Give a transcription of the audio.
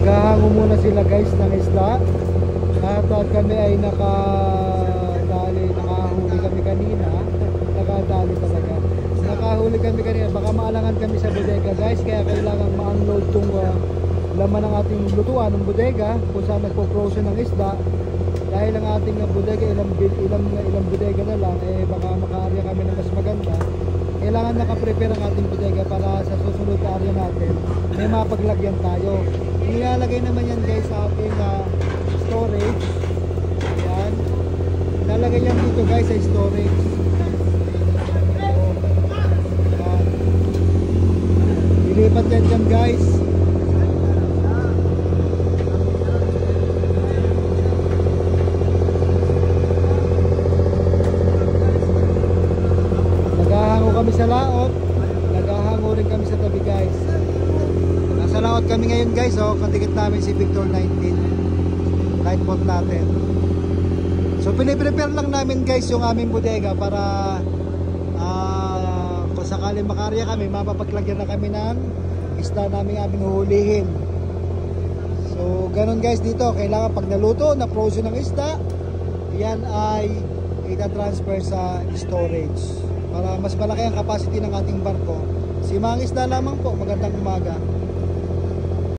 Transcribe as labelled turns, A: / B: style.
A: Naghahango muna sila guys ng isda. At kami ay nakahuli kami kanina. Nakadali talaga. Nakahuli kami kanina. Baka maalangan kami sa bodega guys. Kaya kailangan ma-unload tong laman ng ating lutuan ng bodega kung saan nagpo-frozen ng isda. Dahil ang ating bodega ilang bodega na lang, baka maka-area kami ng mas maganda. Kailangan nakaprepare ang ating bodega para sa susunod na area natin may mapaglagyan tayo. Nilalagay naman yan guys sa ating storage. Ayan. Nilalagay yan dito guys sa storage. Ayan. Ilipat yan dyan guys. Naghahango kami sa laot. Naghahango rin kami sa tabi guys. Nasa laot kami ngayon guys, kadikit namin si Victor 19 lifeboat natin. So piniprepare lang namin guys yung aming bodega para kung sakaling makarya kami, mapapaglagyan na kami ng isda namin aming huhulihin. So ganun guys dito, kailangan pag naluto, na frozen ng isda, yan ay ita-transfer sa storage para mas malaki ang capacity ng ating barko. Si mga isda lamang po, magandang umaga.